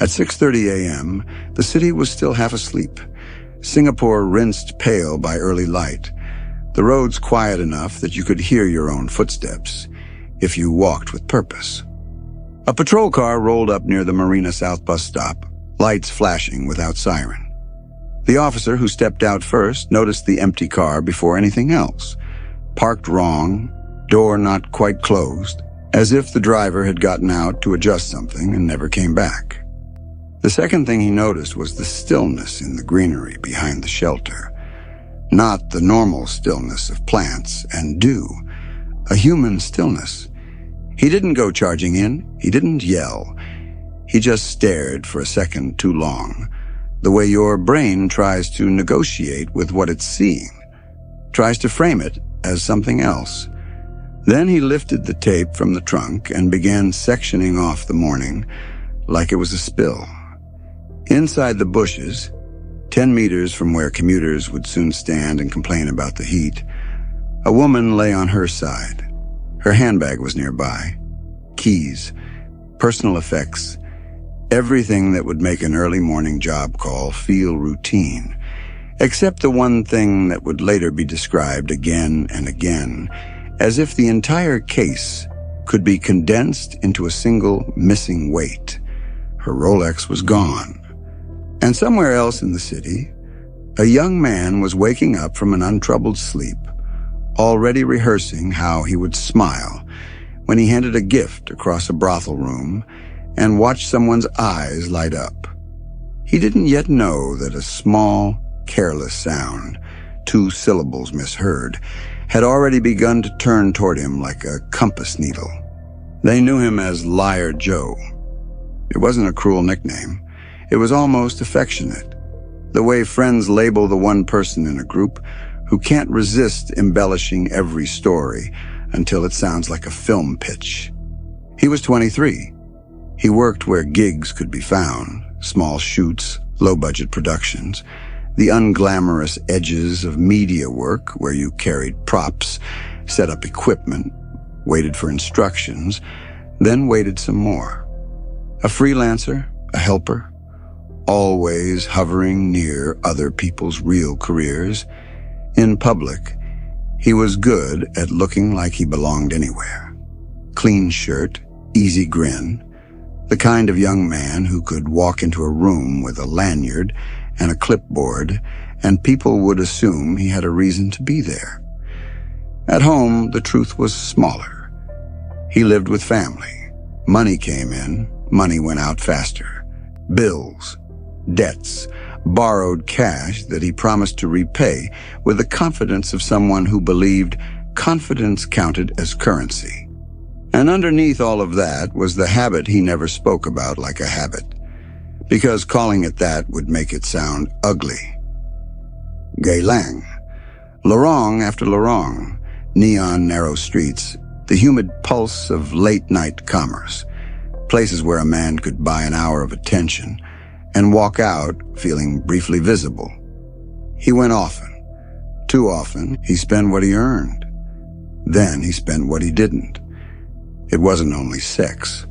At 6:30 a.m., the city was still half asleep. Singapore rinsed pale by early light. The roads quiet enough that you could hear your own footsteps if you walked with purpose. A patrol car rolled up near the Marina South bus stop, lights flashing without siren. The officer who stepped out first noticed the empty car before anything else. Parked wrong, door not quite closed, as if the driver had gotten out to adjust something and never came back. The second thing he noticed was the stillness in the greenery behind the shelter. Not the normal stillness of plants and dew, a human stillness. He didn't go charging in, he didn't yell. He just stared for a second too long, the way your brain tries to negotiate with what it's seeing, tries to frame it as something else. Then he lifted the tape from the trunk and began sectioning off the morning like it was a spill. Inside the bushes, 10 meters from where commuters would soon stand and complain about the heat, a woman lay on her side. Her handbag was nearby. Keys, personal effects, everything that would make an early morning job call feel routine, except the one thing that would later be described again and again, as if the entire case could be condensed into a single missing weight. Her Rolex was gone. And somewhere else in the city, a young man was waking up from an untroubled sleep, already rehearsing how he would smile when he handed a gift across a brothel room and watched someone's eyes light up. He didn't yet know that a small, careless sound, 2 syllables misheard, had already begun to turn toward him like a compass needle. They knew him as Liar Joe. It wasn't a cruel nickname. It was almost affectionate, the way friends label the one person in a group who can't resist embellishing every story until it sounds like a film pitch. He was 23. He worked where gigs could be found, small shoots, low-budget productions, the unglamorous edges of media work where you carried props, set up equipment, waited for instructions, then waited some more. A freelancer, a helper, always hovering near other people's real careers. In public, he was good at looking like he belonged anywhere. Clean shirt, easy grin, the kind of young man who could walk into a room with a lanyard and a clipboard, and people would assume he had a reason to be there. At home, the truth was smaller. He lived with family. Money came in, money went out faster. Bills, debts, borrowed cash that he promised to repay with the confidence of someone who believed confidence counted as currency. And underneath all of that was the habit he never spoke about like a habit, because calling it that would make it sound ugly. Geylang. Lorong after lorong, neon narrow streets, the humid pulse of late-night commerce, places where a man could buy an hour of attention and walk out feeling briefly visible. He went often. Too often, he spent what he earned. Then he spent what he didn't. It wasn't only sex.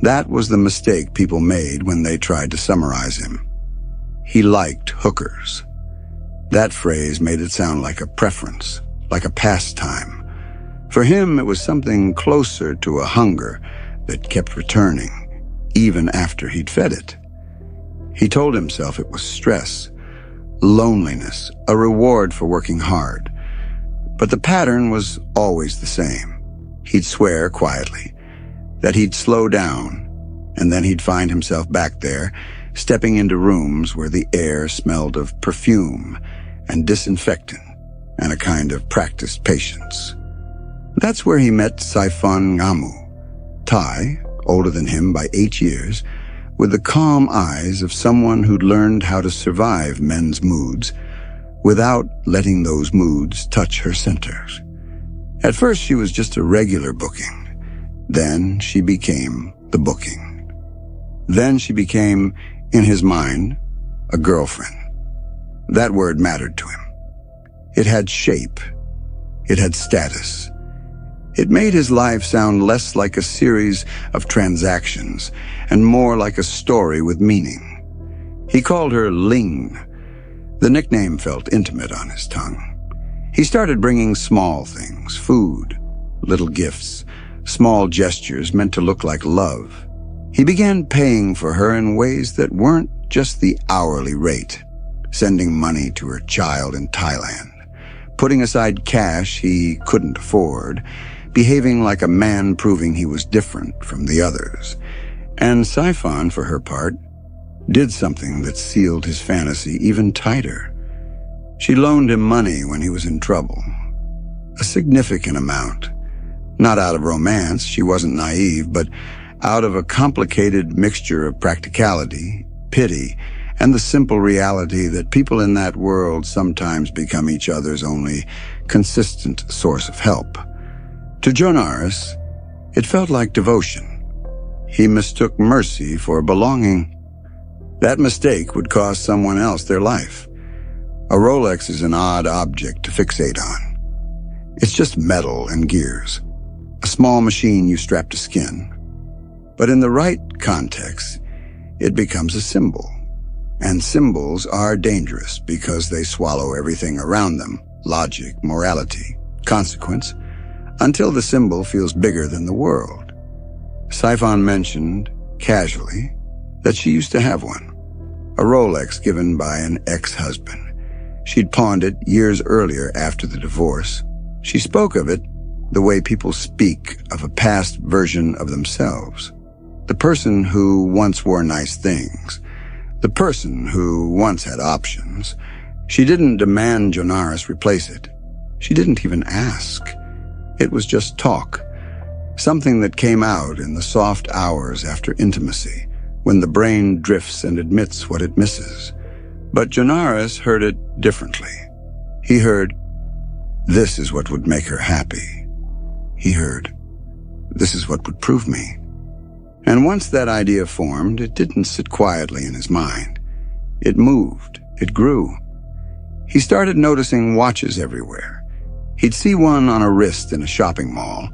That was the mistake people made when they tried to summarize him. He liked hookers. That phrase made it sound like a preference, like a pastime. For him, it was something closer to a hunger that kept returning, even after he'd fed it. He told himself it was stress, loneliness, a reward for working hard. But the pattern was always the same. He'd swear quietly that he'd slow down, and then he'd find himself back there, stepping into rooms where the air smelled of perfume and disinfectant and a kind of practiced patience. That's where he met Saifon Ngamu, Thai, older than him by 8 years, with the calm eyes of someone who'd learned how to survive men's moods without letting those moods touch her centers. At first, she was just a regular booking. Then she became the booking. Then she became, in his mind, a girlfriend. That word mattered to him. It had shape. It had status. It made his life sound less like a series of transactions and more like a story with meaning. He called her Ling. The nickname felt intimate on his tongue. He started bringing small things, food, little gifts, small gestures meant to look like love. He began paying for her in ways that weren't just the hourly rate, sending money to her child in Thailand, putting aside cash he couldn't afford, behaving like a man proving he was different from the others. And Saifan, for her part, did something that sealed his fantasy even tighter. She loaned him money when he was in trouble. A significant amount. Not out of romance, she wasn't naive, but out of a complicated mixture of practicality, pity, and the simple reality that people in that world sometimes become each other's only consistent source of help. To Jonaris, it felt like devotion. He mistook mercy for belonging. That mistake would cost someone else their life. A Rolex is an odd object to fixate on. It's just metal and gears, a small machine you strap to skin. But in the right context, it becomes a symbol. And symbols are dangerous because they swallow everything around them: logic, morality, consequence, until the symbol feels bigger than the world. Saifan mentioned, casually, that she used to have one. A Rolex given by an ex-husband. She'd pawned it years earlier after the divorce. She spoke of it the way people speak of a past version of themselves. The person who once wore nice things. The person who once had options. She didn't demand Jonaris replace it. She didn't even ask. It was just talk. Something that came out in the soft hours after intimacy, when the brain drifts and admits what it misses. But Jonaris heard it differently. He heard, "This is what would make her happy." He heard, "This is what would prove me." And once that idea formed, it didn't sit quietly in his mind. It moved. It grew. He started noticing watches everywhere. He'd see one on a wrist in a shopping mall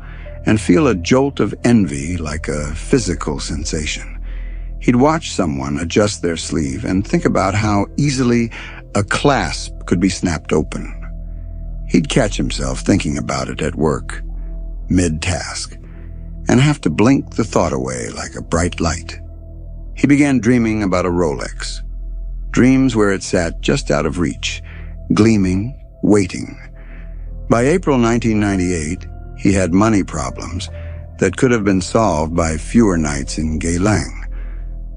and feel a jolt of envy, like a physical sensation. He'd watch someone adjust their sleeve and think about how easily a clasp could be snapped open. He'd catch himself thinking about it at work, mid-task, and have to blink the thought away like a bright light. He began dreaming about a Rolex. Dreams where it sat just out of reach, gleaming, waiting. By April 1998, he had money problems that could have been solved by fewer nights in Geylang.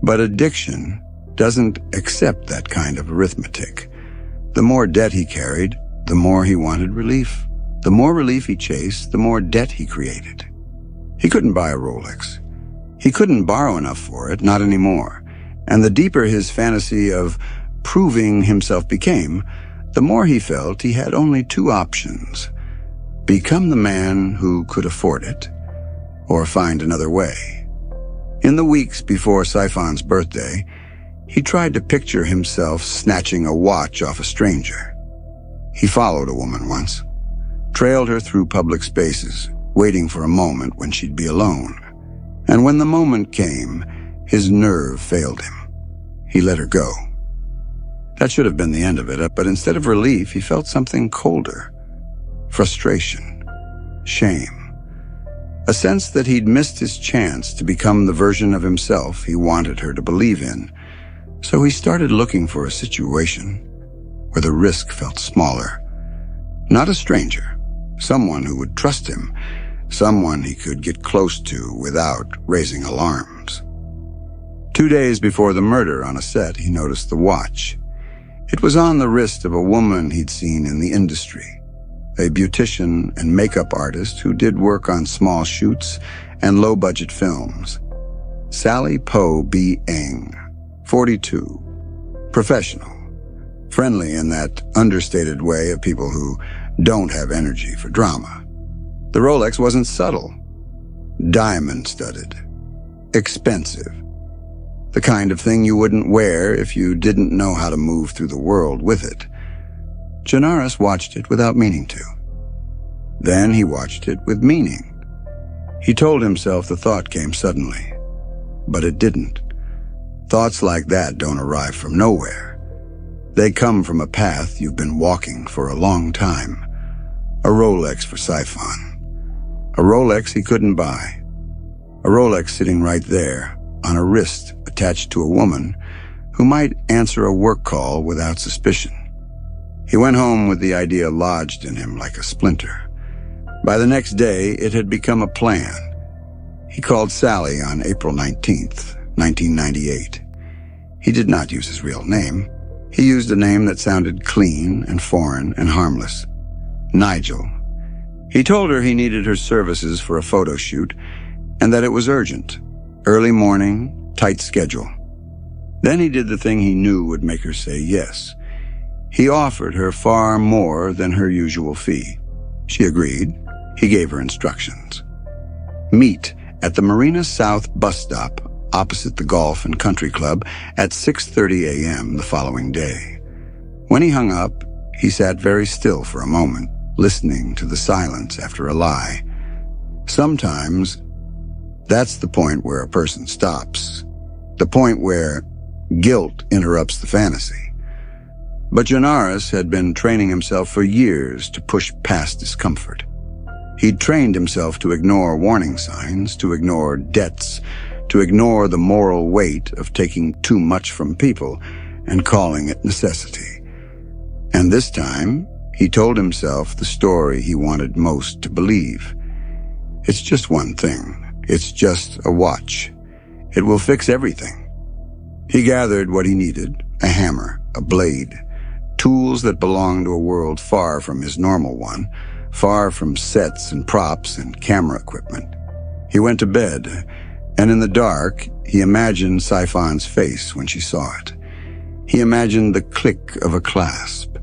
But addiction doesn't accept that kind of arithmetic. The more debt he carried, the more he wanted relief. The more relief he chased, the more debt he created. He couldn't buy a Rolex. He couldn't borrow enough for it, not anymore. And the deeper his fantasy of proving himself became, the more he felt he had only two options: become the man who could afford it, or find another way. In the weeks before Saifan's birthday, he tried to picture himself snatching a watch off a stranger. He followed a woman once, trailed her through public spaces, waiting for a moment when she'd be alone. And when the moment came, his nerve failed him. He let her go. That should have been the end of it, but instead of relief, he felt something colder. Frustration. Shame. A sense that he'd missed his chance to become the version of himself he wanted her to believe in. So he started looking for a situation where the risk felt smaller. Not a stranger, someone who would trust him, someone he could get close to without raising alarms. 2 days before the murder on a set, he noticed the watch. It was on the wrist of a woman he'd seen in the industry, a beautician and makeup artist who did work on small shoots and low-budget films. Sally Poh Bee Eng, 42, professional, friendly in that understated way of people who don't have energy for drama. The Rolex wasn't subtle, diamond-studded, expensive, the kind of thing you wouldn't wear if you didn't know how to move through the world with it. Jonaris watched it without meaning to. Then he watched it with meaning. He told himself the thought came suddenly, but it didn't. Thoughts like that don't arrive from nowhere. They come from a path you've been walking for a long time. A Rolex for Siphon. A Rolex he couldn't buy. A Rolex sitting right there, on a wrist attached to a woman who might answer a work call without suspicion. He went home with the idea lodged in him like a splinter. By the next day, it had become a plan. He called Sally on April 19th, 1998. He did not use his real name. He used a name that sounded clean and foreign and harmless. Nigel. He told her he needed her services for a photo shoot and that it was urgent. Early morning, tight schedule. Then he did the thing he knew would make her say yes. He offered her far more than her usual fee. She agreed. He gave her instructions. Meet at the Marina South bus stop opposite the Golf and Country Club at 6:30 a.m. the following day. When he hung up, he sat very still for a moment, listening to the silence after a lie. Sometimes, that's the point where a person stops. The point where guilt interrupts the fantasy. But Janaris had been training himself for years to push past discomfort. He'd trained himself to ignore warning signs, to ignore debts, to ignore the moral weight of taking too much from people and calling it necessity. And this time, he told himself the story he wanted most to believe. It's just one thing. It's just a watch. It will fix everything. He gathered what he needed, a hammer, a blade, tools that belonged to a world far from his normal one, far from sets and props and camera equipment. He went to bed, and in the dark, he imagined Siphon's face when she saw it. He imagined the click of a clasp.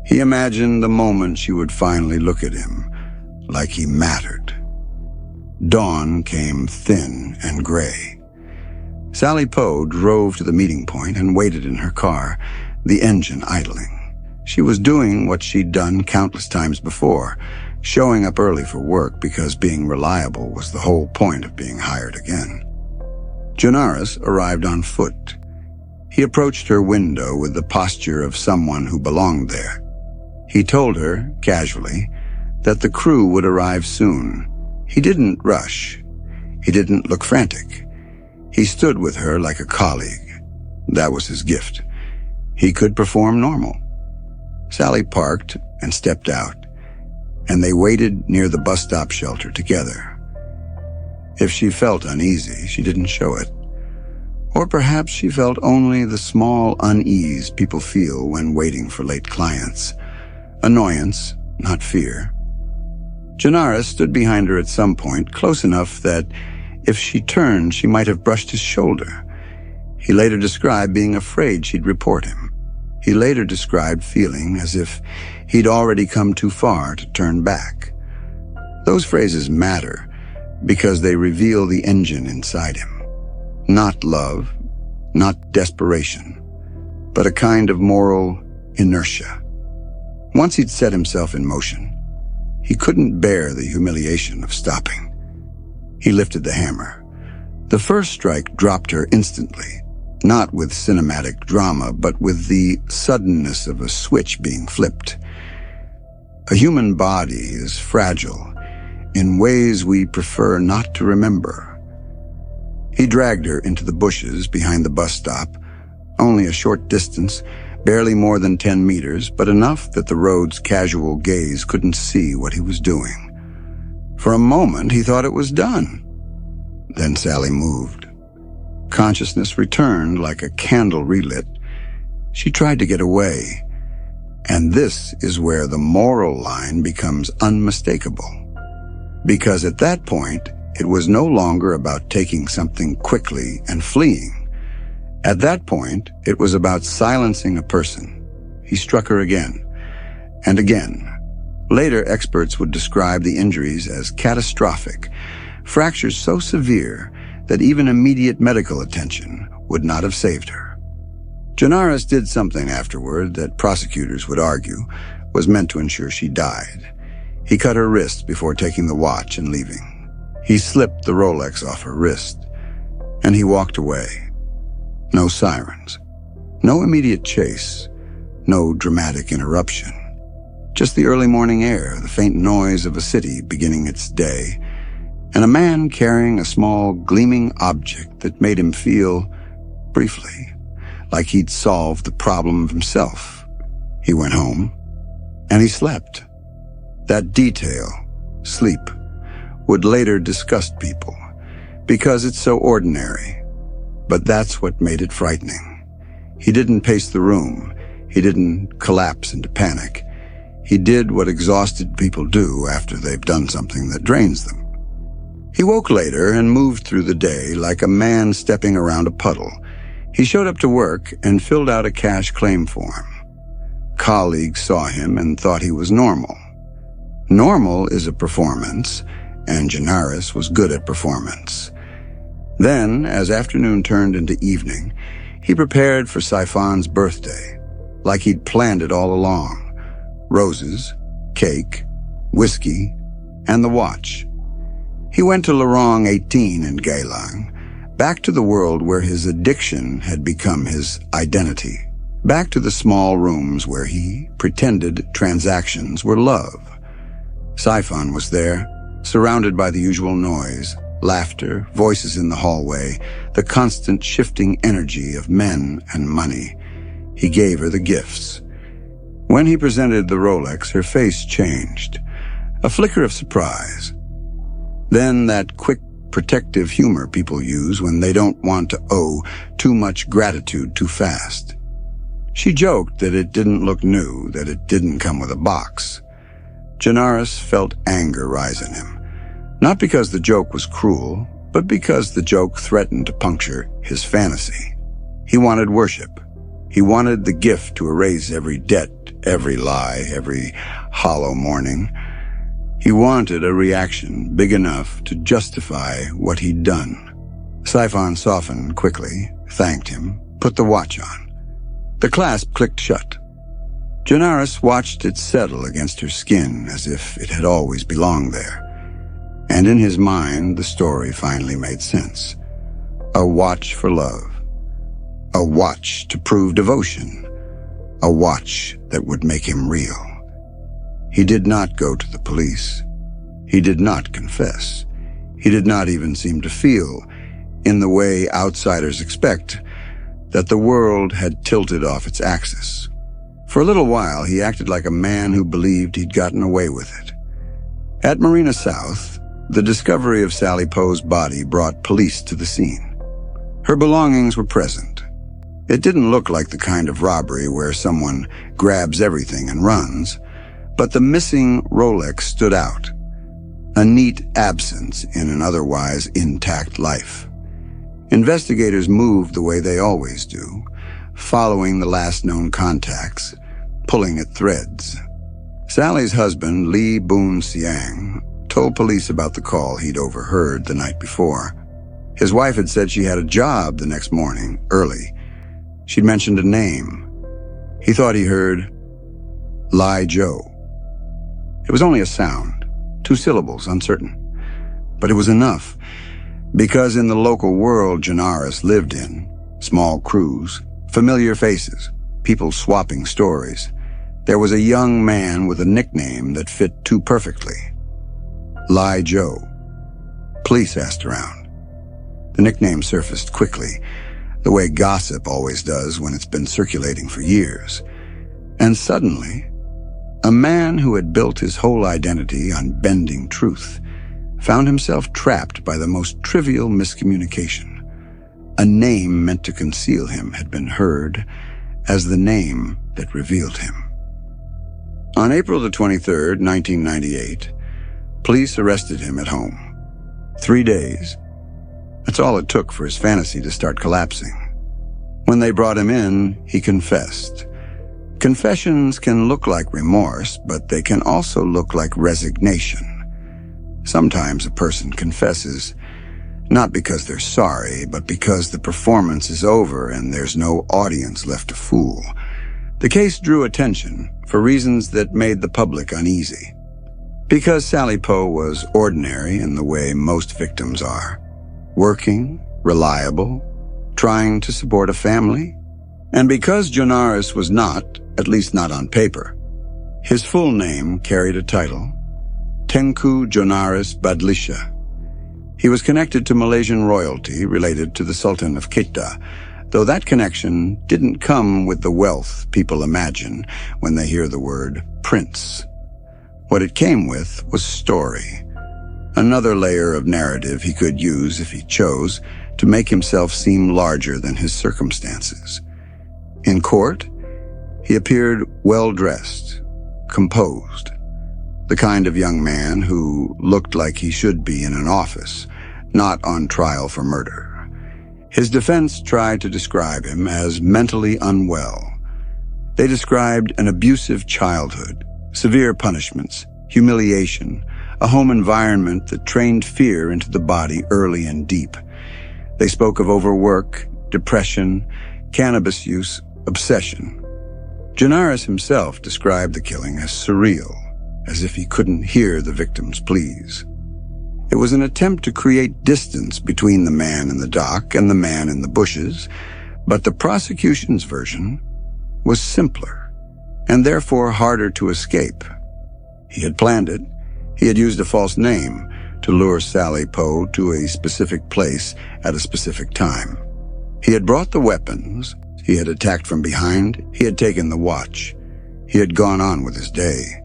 He imagined the moment she would finally look at him, like he mattered. Dawn came thin and gray. Sally Poh drove to the meeting point and waited in her car, the engine idling. She was doing what she'd done countless times before, showing up early for work because being reliable was the whole point of being hired again. Janaris arrived on foot. He approached her window with the posture of someone who belonged there. He told her, casually, that the crew would arrive soon. He didn't rush. He didn't look frantic. He stood with her like a colleague. That was his gift. He could perform normal. Sally parked and stepped out, and they waited near the bus stop shelter together. If she felt uneasy, she didn't show it. Or perhaps she felt only the small unease people feel when waiting for late clients. Annoyance, not fear. Janaris stood behind her at some point, close enough that if she turned, she might have brushed his shoulder. He later described being afraid she'd report him. He later described feeling as if he'd already come too far to turn back. Those phrases matter because they reveal the engine inside him. Not love, not desperation, but a kind of moral inertia. Once he'd set himself in motion, he couldn't bear the humiliation of stopping. He lifted the hammer. The first strike dropped her instantly, not with cinematic drama, but with the suddenness of a switch being flipped. A human body is fragile in ways we prefer not to remember. He dragged her into the bushes behind the bus stop, only a short distance, barely more than 10 meters, but enough that the road's casual gaze couldn't see what he was doing. For a moment, he thought it was done. Then Sally moved. Consciousness returned like a candle relit. She tried to get away. And this is where the moral line becomes unmistakable. Because at that point, it was no longer about taking something quickly and fleeing. At that point, it was about silencing a person. He struck her again, and again. Later, experts would describe the injuries as catastrophic, fractures so severe that even immediate medical attention would not have saved her. Janaris did something afterward that prosecutors would argue was meant to ensure she died. He cut her wrists before taking the watch and leaving. He slipped the Rolex off her wrist, and he walked away. No sirens, no immediate chase, no dramatic interruption. Just the early morning air, the faint noise of a city beginning its day, and a man carrying a small, gleaming object that made him feel, briefly, like he'd solved the problem of himself. He went home, and he slept. That detail, sleep, would later disgust people, because it's so ordinary. But that's what made it frightening. He didn't pace the room. He didn't collapse into panic. He did what exhausted people do after they've done something that drains them. He woke later and moved through the day like a man stepping around a puddle. He showed up to work and filled out a cash claim form. Colleagues saw him and thought he was normal. Normal is a performance, and Janaris was good at performance. Then, as afternoon turned into evening, he prepared for Saifan's birthday, like he'd planned it all along. Roses, cake, whiskey, and the watch. He went to Lorong 18 in Geylang, back to the world where his addiction had become his identity, back to the small rooms where he pretended transactions were love. Saifan was there, surrounded by the usual noise, laughter, voices in the hallway, the constant shifting energy of men and money. He gave her the gifts. When he presented the Rolex, her face changed, a flicker of surprise. Then that quick, protective humor people use when they don't want to owe too much gratitude too fast. She joked that it didn't look new, that it didn't come with a box. Janaris felt anger rise in him, not because the joke was cruel, but because the joke threatened to puncture his fantasy. He wanted worship. He wanted the gift to erase every debt, every lie, every hollow morning. He wanted a reaction big enough to justify what he'd done. Saifan softened quickly, thanked him, put the watch on. The clasp clicked shut. Janaris watched it settle against her skin as if it had always belonged there. And in his mind, the story finally made sense. A watch for love. A watch to prove devotion. A watch that would make him real. He did not go to the police. He did not confess. He did not even seem to feel, in the way outsiders expect, that the world had tilted off its axis. For a little while, he acted like a man who believed he'd gotten away with it. At Marina South, the discovery of Sally Poh's body brought police to the scene. Her belongings were present. It didn't look like the kind of robbery where someone grabs everything and runs, but the missing Rolex stood out, a neat absence in an otherwise intact life. Investigators moved the way they always do, following the last known contacts, pulling at threads. Sally's husband, Lee Boon Siang, told police about the call he'd overheard the night before. His wife had said she had a job the next morning, early. She'd mentioned a name. He thought he heard Lai Joe. It was only a sound, 2 syllables, uncertain. But it was enough, because in the local world Janaris lived in, small crews, familiar faces, people swapping stories, there was a young man with a nickname that fit too perfectly. Lai Joe. Police asked around. The nickname surfaced quickly, the way gossip always does when it's been circulating for years. And suddenly, a man who had built his whole identity on bending truth found himself trapped by the most trivial miscommunication. A name meant to conceal him had been heard as the name that revealed him. On April the 23rd, 1998, police arrested him at home. 3 days. That's all it took for his fantasy to start collapsing. When they brought him in, he confessed. Confessions can look like remorse, but they can also look like resignation. Sometimes a person confesses, not because they're sorry, but because the performance is over and there's no audience left to fool. The case drew attention for reasons that made the public uneasy. Because Sally Poh was ordinary in the way most victims are. Working, reliable, trying to support a family. And because Jonaris was not, at least not on paper, his full name carried a title, Tengku Jonaris Badlisha. He was connected to Malaysian royalty related to the Sultan of Kedah, though that connection didn't come with the wealth people imagine when they hear the word prince. What it came with was story, another layer of narrative he could use if he chose to make himself seem larger than his circumstances. In court, he appeared well-dressed, composed, the kind of young man who looked like he should be in an office, not on trial for murder. His defense tried to describe him as mentally unwell. They described an abusive childhood, severe punishments, humiliation, a home environment that trained fear into the body early and deep. They spoke of overwork, depression, cannabis use, obsession. Jonaris himself described the killing as surreal, as if he couldn't hear the victim's pleas. It was an attempt to create distance between the man in the dock and the man in the bushes, but the prosecution's version was simpler, and therefore harder to escape. He had planned it. He had used a false name to lure Sally Poh to a specific place at a specific time. He had brought the weapons. He had attacked from behind. He had taken the watch. He had gone on with his day.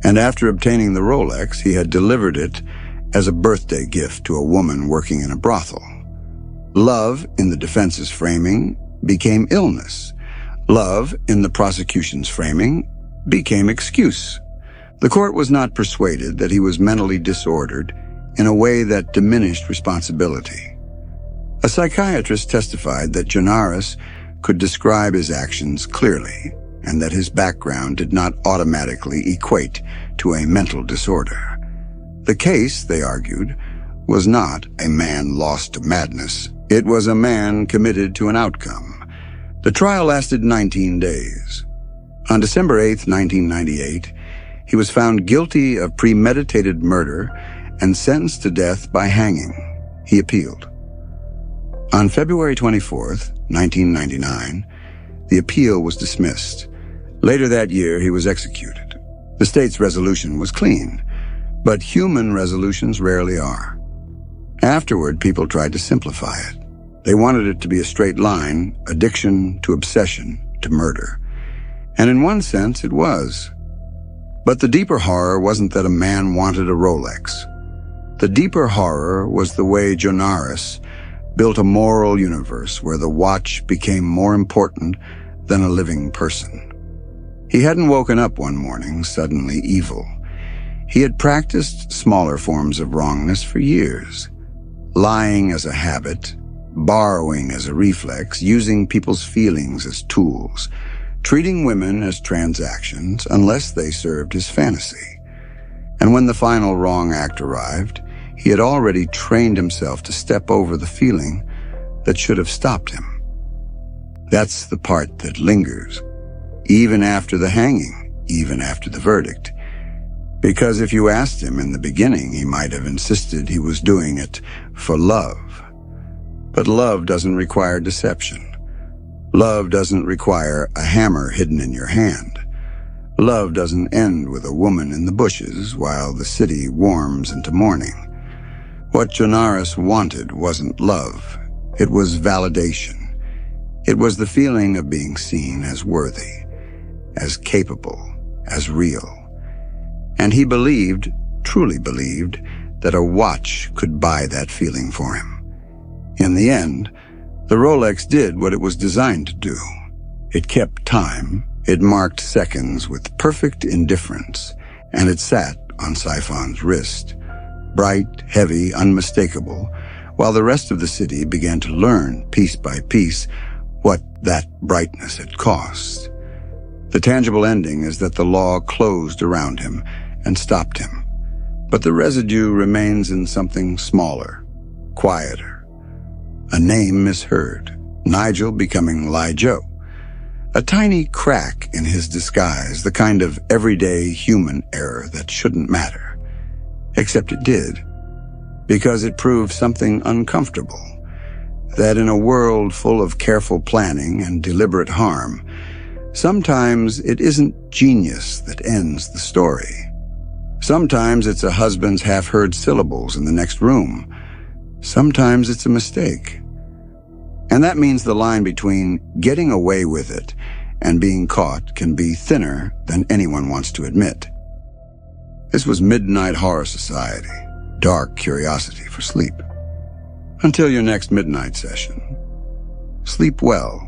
And after obtaining the Rolex, he had delivered it as a birthday gift to a woman working in a brothel. Love, in the defense's framing, became illness. Love, in the prosecution's framing, became excuse. The court was not persuaded that he was mentally disordered in a way that diminished responsibility. A psychiatrist testified that Jonaris could describe his actions clearly and that his background did not automatically equate to a mental disorder. The case, they argued, was not a man lost to madness. It was a man committed to an outcome. The trial lasted 19 days. On December 8, 1998, he was found guilty of premeditated murder and sentenced to death by hanging. He appealed. On February 24, 1999, the appeal was dismissed. Later that year, he was executed. The state's resolution was clean, but human resolutions rarely are. Afterward, people tried to simplify it. They wanted it to be a straight line, addiction to obsession to murder. And in one sense, it was. But the deeper horror wasn't that a man wanted a Rolex. The deeper horror was the way Jonaris built a moral universe where the watch became more important than a living person. He hadn't woken up one morning suddenly evil. He had practiced smaller forms of wrongness for years. Lying as a habit, borrowing as a reflex, using people's feelings as tools, treating women as transactions unless they served his fantasy. And when the final wrong act arrived, he had already trained himself to step over the feeling that should have stopped him. That's the part that lingers, even after the hanging, even after the verdict. Because if you asked him in the beginning, he might have insisted he was doing it for love. But love doesn't require deception. Love doesn't require a hammer hidden in your hand. Love doesn't end with a woman in the bushes while the city warms into morning. What Jonaris wanted wasn't love. It was validation. It was the feeling of being seen as worthy, as capable, as real. And he believed, truly believed, that a watch could buy that feeling for him. In the end, the Rolex did what it was designed to do. It kept time, it marked seconds with perfect indifference, and it sat on Saifon's wrist, bright, heavy, unmistakable, while the rest of the city began to learn, piece by piece, what that brightness had cost. The tangible ending is that the law closed around him and stopped him, but the residue remains in something smaller, quieter. A name misheard, Nigel becoming Lie Joe. A tiny crack in his disguise, the kind of everyday human error that shouldn't matter. Except it did, because it proved something uncomfortable. That in a world full of careful planning and deliberate harm, sometimes it isn't genius that ends the story. Sometimes it's a husband's half-heard syllables in the next room. Sometimes it's a mistake. And that means the line between getting away with it and being caught can be thinner than anyone wants to admit. This was Midnight Horror Society, dark curiosity for sleep. Until your next midnight session, sleep well.